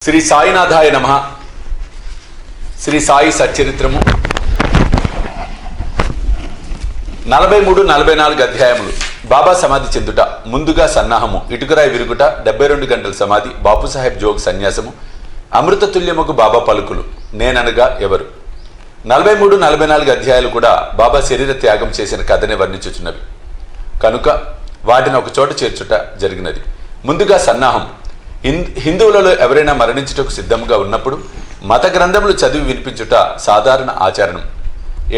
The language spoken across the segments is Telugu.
శ్రీ సాయినాథాయ నమః. శ్రీ సాయి సచ్చరిత్రము 43-44 అధ్యాయములు. బాబా సమాధి చెందుట, ముందుగా సన్నాహము, ఇటుకరాయి విరుగుట, 72 గంటల సమాధి, బాపుసాహెబ్ జోగ్ సన్యాసము, అమృతతుల్యముకు బాబా పలుకులు, నేననగా ఎవరు. 43-44 అధ్యాయాలు కూడా బాబా శరీర త్యాగం చేసిన కథనే వర్ణించుచున్నవి కనుక వాటిని ఒక చోట చేర్చుట జరిగినది. ముందుగా సన్నాహం. హిందువులలో ఎవరైనా మరణించుటకు సిద్ధంగా ఉన్నప్పుడు మత గ్రంథములు చదివి వినిపించుట సాధారణ ఆచరణం.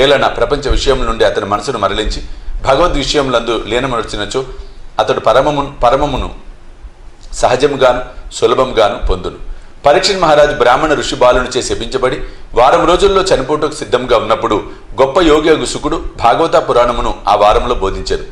ఏలన ప్రపంచ విషయం నుండి అతని మనసును మరలించి భగవద్ విషయములందు లీనమర్చినచో అతడు పరమమును సహజముగాను సులభంగాను పొందును. పరీక్షణ్ మహారాజు బ్రాహ్మణ ఋషి బాలునిచే శపించబడి వారం రోజుల్లో చనిపోటుకు సిద్ధంగా ఉన్నప్పుడు గొప్ప యోగి శుకుడు భాగవత పురాణమును ఆ వారంలో బోధించారు.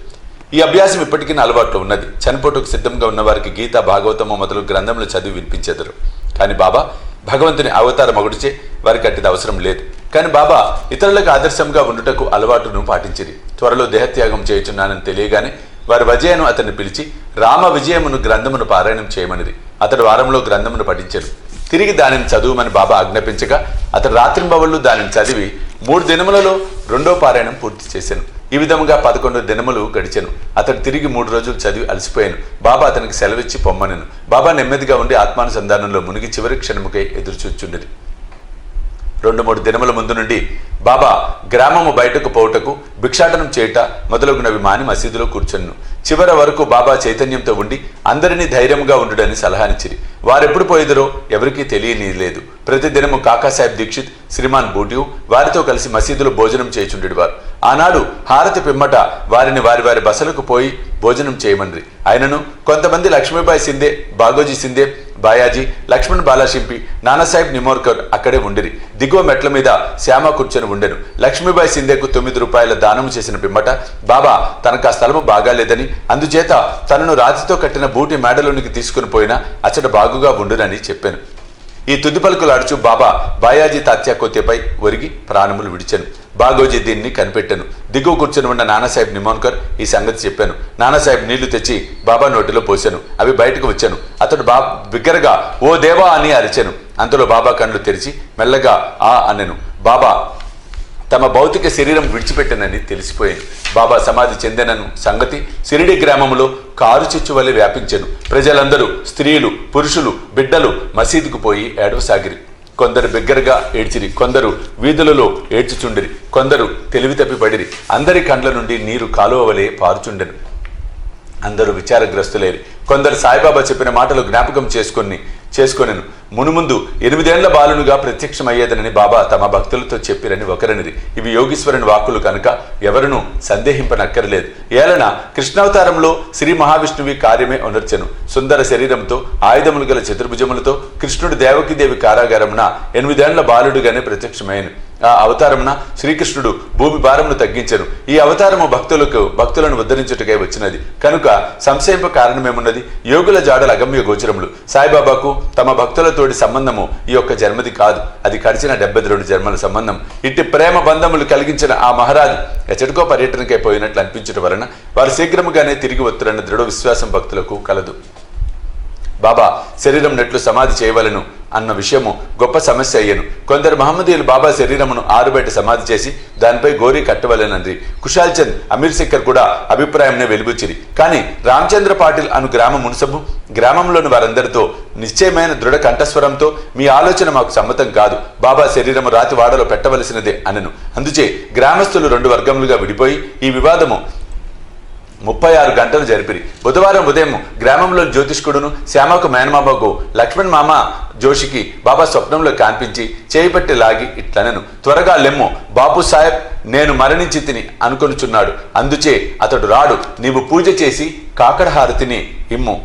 ఈ అభ్యాసం ఇప్పటికీ అలవాట్లో ఉన్నది. చనిపోటుకు సిద్ధంగా ఉన్న వారికి గీత, భాగవతము మొదలు గ్రంథములు చదివి వినిపించెదరు. కానీ బాబా భగవంతుని అవతారం ఒకటిచే వారికి అట్టిది అవసరం లేదు. కానీ బాబా ఇతరులకు ఆదర్శంగా ఉండుటకు అలవాటును పాటించిరి. త్వరలో దేహత్యాగం చేయుచున్నానని తెలియగానే వారి వజయను అతన్ని పిలిచి రామ విజయమును గ్రంథమును పారాయణం చేయమనిది. అతడు వారంలో గ్రంథమును పఠించారు. తిరిగి దానిని చదువుమని బాబా ఆజ్ఞాపించగా అతడు రాత్రింబవళ్ళు దానిని చదివి 3 దినములలో 2వ పారాయణం పూర్తి చేశాను. ఈ విధముగా 11 దినములు గడిచెను. అతడు తిరిగి 3 రోజులు చదివి అలసిపోయాను. బాబా అతనికి సెలవిచ్చి పొమ్మనెను. బాబా నెమ్మదిగా ఉండి ఆత్మానుసంధానంలో మునిగి చివరి క్షణముకై ఎదురుచూచుండెను. 2-3 దినముల ముందు నుండి బాబా గ్రామము బయటకు పోవుటకు, భిక్షాటనం చేయుట మొదలగునవి మాని మసీదులో కూర్చొను. చివరి వరకు బాబా చైతన్యంతో ఉండి అందరినీ ధైర్యంగా ఉండుడని సలహానిచ్చిరి. వారెప్పుడు పోయేదరో ఎవరికీ తెలియనీయలేదు. ప్రతిదినము కాకాసాహెబ్ దీక్షిత్, శ్రీమాన్ బూటియు వారితో కలిసి మసీదులో భోజనం చేయుచుండేవారు. ఆనాడు హారతి పిమ్మట వారిని వారి వారి బసలకు పోయి భోజనం చేయమనిరి. ఆయనను కొంతమంది లక్ష్మీబాయి సిందే, బాగోజీ సిందే, బాయాజీ, లక్ష్మణ్ బాలాషింపి, నానాసాహెబ్ నిమోర్కర్ అక్కడే ఉండిరి. దిగువ మెట్ల మీద శ్యామ కూర్చొని ఉండెను. లక్ష్మీబాయి సిందేకు 9 రూపాయల దానము చేసిన పిమ్మట బాబా తనకు ఆ స్థలము బాగాలేదని, అందుచేత తనను రాతితో కట్టిన బూటి మేడలోనికి తీసుకుని పోయినా అచ్చట బాగుగా ఉండునని చెప్పాను. ఈ తుది పలుకులాడుచు బాబా బాయాజీ తాత్యాకోత్యపై ఒరిగి ప్రాణములు విడిచెను. బాగోజీ దీన్ని కనిపెట్టాను. దిగువ కూర్చొని ఉన్న నానాసాహెబ్ నిమోన్కర్ ఈ సంగతి చెప్పాను. నానాసాహెబ్ నీళ్లు తెచ్చి బాబా నోటిలో పోశాను. అవి బయటకు వచ్చాను. అతడు బిగ్గరగా ఓ దేవా అని అరిచాను. అంతలో బాబా కళ్ళు తెరిచి మెల్లగా ఆ అనెను. బాబా తమ భౌతిక శరీరం విడిచిపెట్టనని తెలిసిపోయాను. బాబా సమాధి చెందినను సంగతి సిరిడి గ్రామంలో కారు చిచ్చు వలె వ్యాపించెను. ప్రజలందరూ, స్త్రీలు, పురుషులు, బిడ్డలు మసీదుకు పోయి ఏడవసాగిరి. కొందరు బిగ్గరగా ఏడ్చిరి, కొందరు వీధులలో ఏడ్చుచుండిరి, కొందరు తెలివి తప్పి పడిరి. అందరి కండ్ల నుండి నీరు కాలువ వలె పారుచుండెను. అందరూ విచారగ్రస్తులేరి. కొందరు సాయిబాబా చెప్పిన మాటలు జ్ఞాపకం చేసుకొనెను. మునుముందు 8 ఏళ్ల బాలునుగా ప్రత్యక్షమయ్యేదనని బాబా తమ భక్తులతో చెప్పిరని ఒకరనిది. ఇవి యోగీశ్వరుని వాక్కులు కనుక ఎవరునూ సందేహింపనక్కర్లేదు. ఏలన కృష్ణావతారంలో శ్రీ మహావిష్ణువి కార్యమే ఉనర్చెను. సుందర శరీరంతో, ఆయుధములు గల చతుర్భుజములతో కృష్ణుడు దేవకీదేవి కారాగారమున 8 ఏళ్ల బాలుడుగానే ప్రత్యక్షమయ్యను. ఆ అవతారమున శ్రీకృష్ణుడు భూమి భారమును తగ్గించెను. ఈ అవతారము భక్తులను ఉద్ధరించుటకై వచ్చినది కనుక సంశయింప కారణమేమున్నది? యోగుల జాడల అగమ్య గోచరములు. సాయిబాబాకు తమ భక్తులతోటి సంబంధము ఈ యొక్క జన్మది కాదు, అది గడిచిన 72 జన్మల సంబంధం. ఇట్టి ప్రేమ బంధములు కలిగించిన ఆ మహారాజు ఎచ్చటికో పర్యటనకై పోయినట్లు అనిపించడం వలన వారు శీఘ్రముగానే తిరిగి వత్తురన్న దృఢ విశ్వాసం భక్తులకు కలదు. బాబా శరీరం నెట్లు సమాధి చేయవలను అన్న విషయము గొప్ప సమస్య అయ్యను. కొందరు మహమ్మదీయులు బాబా శరీరమును ఆరుబయట సమాధి చేసి దానిపై గోరీ కట్టవలెనంది. కుషాల్ చంద్, అమీర్ సిక్కర్ కూడా అభిప్రాయంనే వెలుబుచ్చిరి. కానీ రామచంద్ర పాటిల్ అను గ్రామ మున్సబు గ్రామంలోని వారందరితో నిశ్చయమైన దృఢ కంఠస్వరంతో మీ ఆలోచన మాకు సమ్మతం కాదు, బాబా శరీరము రాతి వాడలో పెట్టవలసినదే అనెను. అందుచే గ్రామస్తులు 2 వర్గములుగా విడిపోయి ఈ వివాదము 36 గంటలు జరిపిరి. బుధవారం ఉదయం గ్రామంలో జ్యోతిష్కుడును శ్యామకు మేనమామకు లక్ష్మణ్ మామ జోషికి బాబా స్వప్నంలో కనిపించి చేయిపట్టి లాగి ఇట్లనెను. త్వరగా లెమ్ము, బాపు సాహెబ్ నేను మరణించి తిని అనుకొనుచున్నాడు. అందుచే అతడు రాడు. నీవు పూజ చేసి కాకడ హారతిని ఇమ్ము.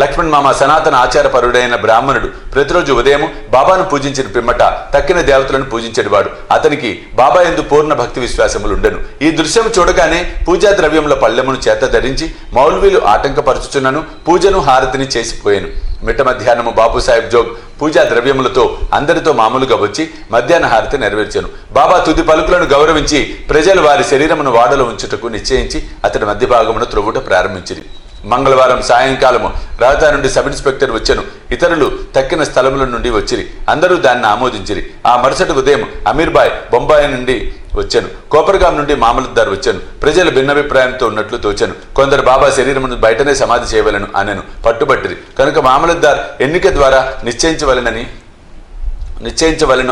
లక్ష్మణ్ మామ సనాతన ఆచారపరుడైన బ్రాహ్మణుడు. ప్రతిరోజు ఉదయం బాబాను పూజించిన పిమ్మట తక్కిన దేవతలను పూజించేవాడు. అతనికి బాబా యందు పూర్ణ భక్తి విశ్వాసములు ఉండెను. ఈ దృశ్యం చూడగానే పూజా ద్రవ్యముల పళ్ళెమును చేత ధరించి మౌల్వీలు ఆటంకపరుచుచున్నను పూజను హారతిని చేసిపోయాను. మిట్ట మధ్యాహ్నము బాపుసాహెబ్ జోగ్ పూజా ద్రవ్యములతో అందరితో మామూలుగా వచ్చి మధ్యాహ్న హారతి నెరవేర్చాను. బాబా తుది పలుకులను గౌరవించి ప్రజలు వారి శరీరమును వాడలో ఉంచుటకు నిశ్చయించి అతడి మధ్య భాగమును త్రొవ్వుట ప్రారంభించిరి. మంగళవారం సాయంకాలము రాజధాని నుండి సబ్ ఇన్స్పెక్టర్ వచ్చెను. ఇతరులు తక్కిన స్థలముల నుండి వచ్చిరి. అందరూ దాన్ని ఆమోదించిరి. ఆ మరుసటి ఉదయం అమీర్బాయ్ బొంబాయి నుండి వచ్చాను. కోపర్గాం నుండి మామలద్దార్ వచ్చాను. ప్రజలు భిన్నాభిప్రాయంతో ఉన్నట్లు తోచాను. కొందరు బాబా శరీరమును బయటనే సమాధి చేయవలను అనెను. పట్టుబట్టిరి. కనుక మామలద్దార్ ఎన్నిక ద్వారా నిశ్చయించవలను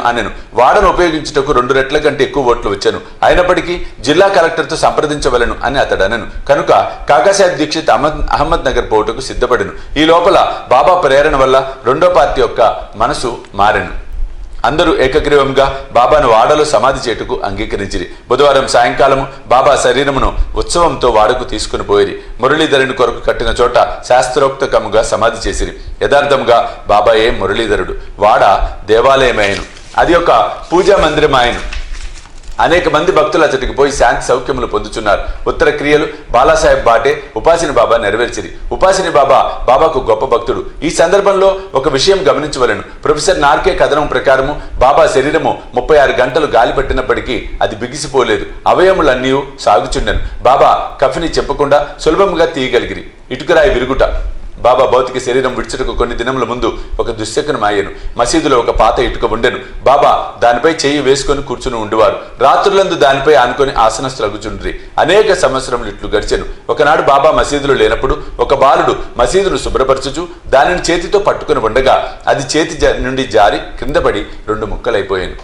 అనెను. వాడను ఉపయోగించుటకు 2 రెట్ల కంటే ఎక్కువ ఓట్లు వచ్చాను. అయినప్పటికీ జిల్లా కలెక్టర్తో సంప్రదించవలను అని అతడు అనెను. కనుక కాకాసాహెబ్ దీక్షిత్ అహ్మద్ నగర్ పోటుకు సిద్ధపడెను. ఈ లోపల బాబా ప్రేరణ వల్ల రెండో పార్టీ యొక్క మనసు మారెను. అందరూ ఏకగ్రీవంగా బాబాను వాడలో సమాధి చేటుకు అంగీకరించిరి. బుధవారం సాయంకాలం బాబా శరీరమును ఉత్సవంతో వాడకు తీసుకుని పోయిరి. మురళీధరుని కొరకు కట్టిన చోట శాస్త్రోక్తకముగా సమాధి చేసిరి. యథార్థముగా బాబాయే మురళీధరుడు. వాడ దేవాలయమాయను. అది ఒక పూజా మందిరమాయను. అనేక మంది భక్తులు అతడికి పోయి శాంతి సౌఖ్యములు పొందుచున్నారు. ఉత్తర క్రియలు బాలాసాహెబ్ బాటే ఉపాసిని బాబా నెరవేర్చిరి. ఉపాసిని బాబా బాబాకు గొప్ప భక్తుడు. ఈ సందర్భంలో ఒక విషయం గమనించవలను. ప్రొఫెసర్ నార్కే కథనం ప్రకారము బాబా శరీరము 36 గంటలు గాలి పట్టినప్పటికీ అది బిగిసిపోలేదు. అవయములన్నీ సాగుచుండెను. బాబా కఫిని చెప్పకుండా సులభంగా తీయగలిగిరి. ఇటుకరాయి విరుగుట. బాబా భౌతిక శరీరం విడిచుటకు కొన్ని దినముల ముందు ఒక దుశ్శకునం అయ్యను. మసీదులో ఒక పాత ఇటుక ఉండెను. బాబా దానిపై చెయ్యి వేసుకొని కూర్చుని ఉండేవారు. రాత్రులందు దానిపై ఆనుకొని ఆసనస్తులగుచుండ్రి. అనేక సంవత్సరములు ఇట్లు గడిచెను. ఒకనాడు బాబా మసీదులో లేనప్పుడు ఒక బాలుడు మసీదును శుభ్రపరచుచు దానిని చేతితో పట్టుకుని ఉండగా అది చేతి నుండి జారి కింద పడి 2 ముక్కలైపోయాను.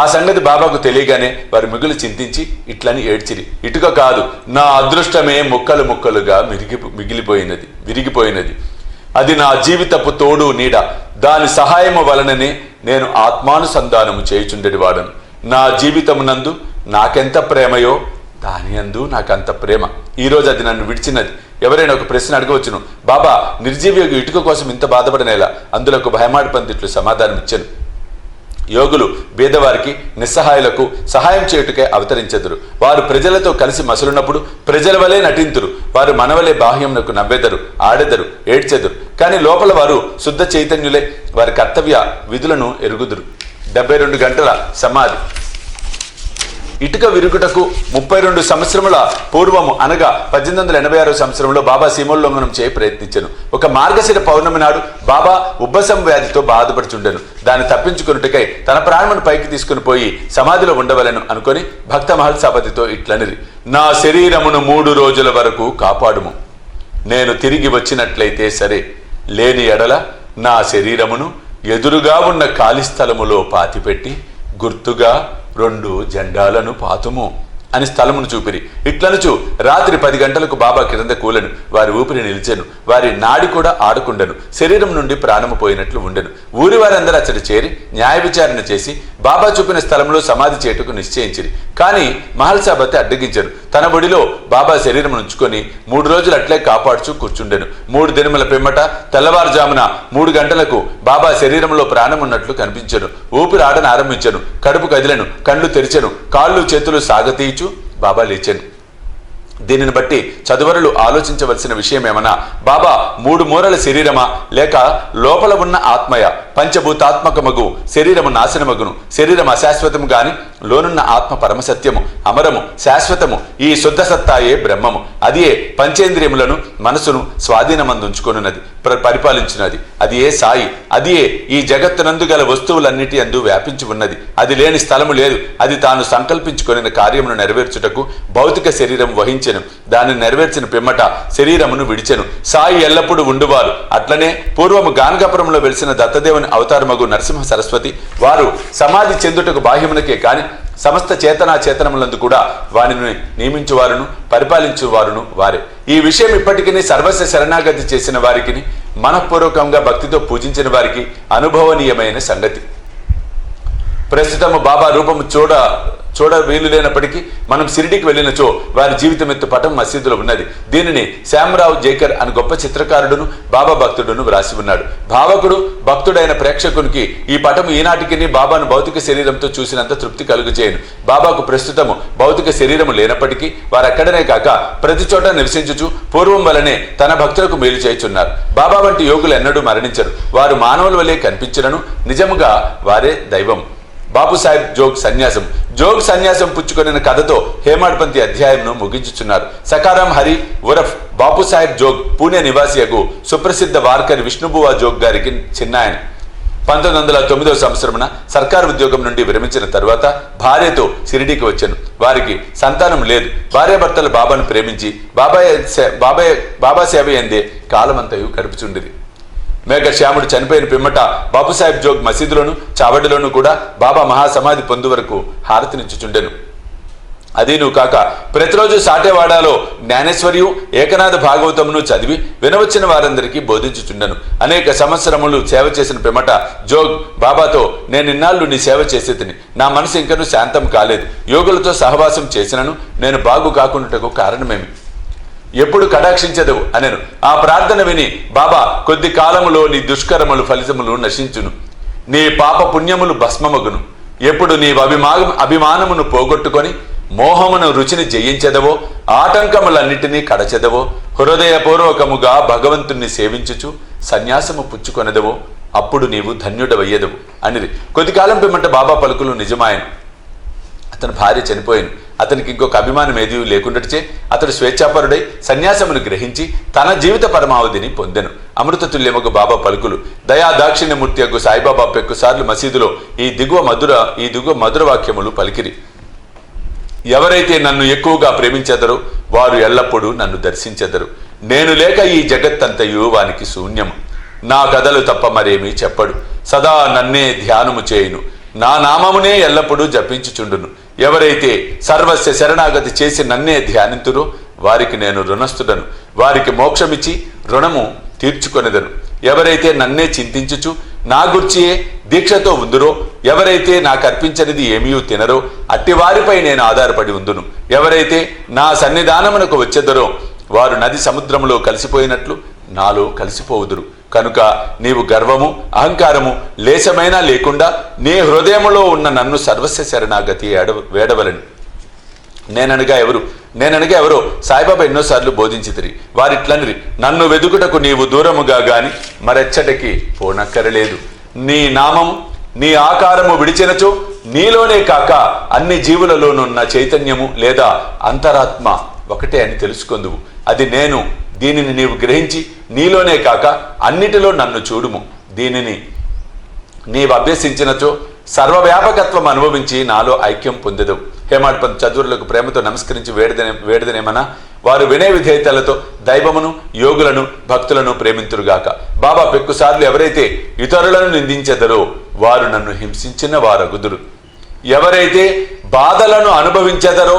ఆ సంగతి బాబాకు తెలియగానే వారు మిగులు చింతించి ఇట్లని ఏడ్చిరి. ఇటుక కాదు, నా అదృష్టమే ముక్కలు ముక్కలుగా విరిగిపోయినది. అది నా జీవితపు తోడు నీడ. దాని సహాయము వలననే నేను ఆత్మానుసంధానము చేయుచుండెడి వాడను. నా జీవితమునందు నాకెంత ప్రేమయో దాని అందు నాకంత ప్రేమ. ఈరోజు అది నన్ను విడిచినది. ఎవరైనా ఒక ప్రశ్న అడగవచ్చును, బాబా నిర్జీవి ఇటుక కోసం ఇంత బాధపడనేలా? అందులో ఒక భయమాడి పందిట్లు సమాధానం ఇచ్చాను. యోగులు బీదవారికి నిస్సహాయులకు సహాయం చేయుటకే అవతరించెదరు. వారు ప్రజలతో కలిసి మసలున్నప్పుడు ప్రజల వలె నటింతురు. వారు మనవలే బాహ్యమునకు నవ్వెదరు, ఆడెదరు, ఏడ్చెదరు. కానీ లోపల వారు శుద్ధ చైతన్యులే. వారి కర్తవ్య విధులను ఎరుగుదురు. 72 గంటల సమాధి. ఇటుక విరుగుటకు 32 సంవత్సరముల పూర్వము అనగా 1886 సంవత్సరంలో బాబా సీమోల్లంఘనం చేయ ప్రయత్నించాను. ఒక మార్గశిర పౌర్ణమి నాడు బాబా ఉబ్బసం వ్యాధితో బాధపడుచుండెను. దాన్ని తప్పించుకున్నట్టుకై తన ప్రాణమును పైకి తీసుకుని పోయి సమాధిలో ఉండవలను అనుకొని భక్త మహల్సాపతితో ఇట్లనిరి, నా శరీరమును 3 రోజుల వరకు కాపాడుము. నేను తిరిగి వచ్చినట్లయితే సరే, లేని ఎడల నా శరీరమును ఎదురుగా ఉన్న ఖాళీ స్థలములో పాతిపెట్టి గుర్తుగా 2 జెండాలను పాతుము అని స్థలమును చూపిరి. ఇట్లనుచు రాత్రి 10 గంటలకు బాబా కింద కూలెను. వారి ఊపిరి నిలిచెను. వారి నాడి కూడా ఆడుకుండెను. శరీరం నుండి ప్రాణము పోయినట్లు ఉండెను. ఊరి వారందరూ అతడు చేరి న్యాయ విచారణ చేసి బాబా చూపిన స్థలంలో సమాధి చేటుకు నిశ్చయించిరి. కానీ మహల్సాబతి అడ్డగించారు. తన ఒడిలో బాబా శరీరం ఉంచుకొని 3 రోజులు అట్లే కాపాడుచూ కూర్చుండెను. 3 దినముల పిమ్మట తెల్లవారుజామున 3 గంటలకు బాబా శరీరంలో ప్రాణం ఉన్నట్లు కనిపించెను. ఊపిరి ఆడన ఆరంభించెను. కడుపు కదిలెను. కళ్ళు తెరిచెను. కాళ్ళు చేతులు సాగతీయచు బాబా లేచెను. దీనిని బట్టి చదువరులు ఆలోచించవలసిన విషయం ఏమన్నా, బాబా 3 మూరల శరీరమా లేక లోపల ఉన్న ఆత్మయ? పంచభూతాత్మకమగు శరీరము నాశనమగును. శరీరం అశాశ్వతము గాని లోనున్న ఆత్మ పరమసత్యము, అమరము, శాశ్వతము. ఈ శుద్ధ సత్తాయే బ్రహ్మము. అదియే పంచేంద్రియములను మనసును స్వాధీనమందుంచుకొనున్నది, పరిపాలించున్నది. అది ఏ సాయి. అదియే ఈ జగత్తునందు గల వస్తువులన్నిటి అందు వ్యాపించి ఉన్నది. అది లేని స్థలము లేదు. అది తాను సంకల్పించుకొనిన కార్యమును నెరవేర్చుటకు భౌతిక శరీరం వహించెను. దానిని నెరవేర్చిన పిమ్మట శరీరమును విడిచెను. సాయి ఎల్లప్పుడూ ఉండువారు. అట్లనే పూర్వము గానగాపురంలో వెలిసిన దత్తదేవుని అవతారమగు నరసింహ సరస్వతి వారు సమాధి చెందుటకు బాహ్యమునకే కాని సమస్త చేతనాచేతనములందు కూడా వారిని నియమించువారును పరిపాలించువారును వారే. ఈ విషయం ఇప్పటికీ సర్వస్వ శరణాగతి చేసిన వారికి, మనఃపూర్వకంగా భక్తితో పూజించిన వారికి అనుభవనీయమైన సంగతి. ప్రస్తుతము బాబా రూపము చూడ వీలు లేనప్పటికీ మనం షిరిడీకి వెళ్ళినచో వారి జీవితం ఎత్తు పటం మసీదులో ఉన్నది. దీనిని శ్యామరావు జేకర్ అని గొప్ప చిత్రకారుడును బాబా భక్తుడును వ్రాసి ఉన్నాడు. భావకుడు భక్తుడైన ప్రేక్షకునికి ఈ పటము ఈనాటికి బాబాను భౌతిక శరీరంతో చూసినంత తృప్తి కలుగుచేయను. బాబాకు ప్రస్తుతము భౌతిక శరీరము లేనప్పటికీ వారక్కడనే కాక ప్రతి చోట నివసించుచు పూర్వం వలనే తన భక్తులకు మేలు చేయుచున్నారు. బాబా వంటి యోగులు ఎన్నడూ మరణించరు. వారు మానవుల వలె కనిపించినను నిజముగా వారే దైవం. బాపుసాహెబ్ జోగ్ సన్యాసం. జోగ్ సన్యాసం పుచ్చుకొనిన కథతో హేమాడ్పంతి అధ్యాయంను ముగించుచున్నారు. సకారాం హరి ఉరఫ్ బాపుసాహెబ్ జోగ్ పూణే నివాసియకు సుప్రసిద్ధ వార్కరి విష్ణుబువా జోగ్ గారికి చిన్నాయన. 1909 సంవత్సరమున సర్కారు ఉద్యోగం నుండి విరమించిన తరువాత భార్యతో షిరిడీకి వచ్చాను. వారికి సంతానం లేదు. భార్యాభర్తలు బాబాను ప్రేమించి బాబా సేవ ఎందే కాలమంతయు గడుపుచుండిరి. మేఘశ్యాముడు చనిపోయిన పిమ్మట బాపుసాహెబ్ జోగ్ మసీదులోను చావడిలోను కూడా బాబా మహాసమాధి పొందు వరకు హారతినిచ్చుచుండెను. అదీను కాక ప్రతిరోజు సాటేవాడాలో జ్ఞానేశ్వర్యు ఏకనాథ భాగవతమును చదివి వినవచ్చిన వారందరికీ బోధించుచుండెను. అనేక సంవత్సరములు సేవ చేసిన పిమ్మట జోగ్ బాబాతో, నేనిన్నాళ్ళు నీ సేవ చేసేతిని, నా మనసు ఇంకనూ శాంతం కాలేదు. యోగులతో సహవాసం చేసినను నేను బాగు కాకుండాటకు కారణమేమి? ఎప్పుడు కటాక్షించదవు అనెను. ఆ ప్రార్థన విని బాబా, కొద్ది కాలములో నీ దుష్కరములు ఫలితములు నశించును, నీ పాప పుణ్యములు భస్మమగును. ఎప్పుడు నీ అభిమానమును పోగొట్టుకొని మోహమును రుచిని జయించెదవో, ఆటంకములన్నిటినీ కడచెదవో, హృదయపూర్వకముగా భగవంతుణ్ణి సేవించుచు సన్యాసము పుచ్చుకొనెదవో, అప్పుడు నీవు ధన్యుడవయ్యేదవు అనిది. కొద్ది కాలం పిమ్మట బాబా పలుకులు నిజమాయను. అతని భార్య చనిపోయాను. అతనికి ఇంకొక అభిమానం ఏదీ లేకుండాచే అతడు స్వేచ్ఛాపరుడై సన్యాసమును గ్రహించి తన జీవిత పరమావధిని పొందెను. అమృతతుల్యముకు బాబా పలుకులు. దయా దాక్షిణ్యమూర్తియగు సాయిబాబా పెక్కుసార్లు మసీదులో ఈ దిగువ మధుర వాక్యములు పలికిరి. ఎవరైతే నన్ను ఎక్కువగా ప్రేమించెదరో వారు ఎల్లప్పుడూ నన్ను దర్శించెదరు. నేను లేక ఈ జగత్తంతయు వానికి శూన్యము. నా కథలు తప్ప మరేమీ చెప్పడు. సదా నన్నే ధ్యానము చేయును. నా నామమునే ఎల్లప్పుడూ జపించుచుండును. ఎవరైతే సర్వస్య శరణాగతి చేసి నన్నే ధ్యానింతురో వారికి నేను రుణస్థుడను. వారికి మోక్షమిచ్చి రుణము తీర్చుకొనెదను. ఎవరైతే నన్నే చింతించుచు నా గుర్చియే దీక్షతో ఉందురో, ఎవరైతే నాకు అర్పించనిది ఏమీ తినరో అట్టి వారిపై నేను ఆధారపడి ఉందును. ఎవరైతే నా సన్నిధానమునకు వచ్చెదరో వారు నది సముద్రములో కలిసిపోయినట్లు నాలో కలిసిపోవుదురు. కనుక నీవు గర్వము అహంకారము లేశమైనా లేకుండా నీ హృదయములో ఉన్న నన్ను సర్వస్వ శరణాగతి వేడవలను. నేననగా ఎవరో సాయిబాబా ఎన్నోసార్లు బోధించితిరి. వారిట్లనిరి, నన్ను వెదుకుటకు నీవు దూరముగా గాని మరెచ్చటికి పోనక్కరలేదు. నీ నామము నీ ఆకారము విడిచినచో నీలోనే కాక అన్ని జీవులలోనున్న చైతన్యము లేదా అంతరాత్మ ఒకటే అని తెలుసుకొందువు. అది నేను. దీనిని నీవు గ్రహించి నీలోనే కాక అన్నిటిలో నన్ను చూడుము. దీనిని నీవు అభ్యసించినచో సర్వవ్యాపకత్వం అనుభవించి నాలో ఐక్యం పొందెదవు. హేమాడ్పంత్ చదువులకు ప్రేమతో నమస్కరించి వేడదనేమన్నా వారు వినయ విధేయతలతో దైవమును యోగులను భక్తులను ప్రేమింతురుగాక. బాబా పెక్కుసార్లు ఎవరైతే ఇతరులను నిందించెదరో వారు నన్ను హింసించిన వారగుదురు. ఎవరైతే బాధలను అనుభవించెదరో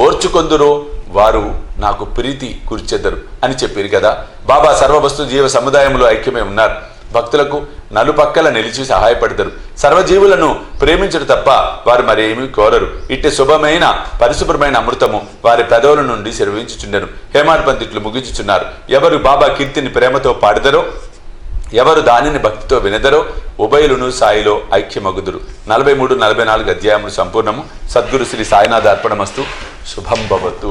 ఓర్చుకొందురో వారు నాకు ప్రీతి కూర్చెదరు అని చెప్పారు కదా. బాబా సర్వవస్తు జీవ సముదాయంలో ఐక్యమే ఉన్నారు. భక్తులకు నలుపక్కల నిలిచి సహాయపడతారు. సర్వజీవులను ప్రేమించడు తప్ప వారు మరేమీ కోరరు. ఇట్టి శుభమైన పరిశుభ్రమైన అమృతము వారి పెదవుల నుండి సెలవించుచుండెను. హేమాడ్పంత్ ఇట్లు ముగించుచున్నారు. ఎవరు బాబా కీర్తిని ప్రేమతో పాడదరో, ఎవరు దానిని భక్తితో వినదరో ఉభయులను సాయిలో ఐక్యమగుదురు. 43-44 అధ్యాయములు సంపూర్ణము. సద్గురు శ్రీ సాయినాథ అర్పణమస్తు. శుభం భవతు.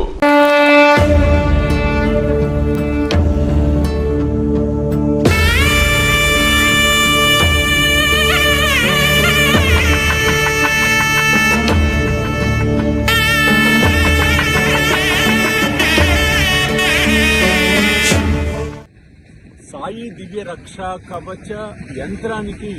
సాయి దివ్య రక్ష కవచ యంత్రానికి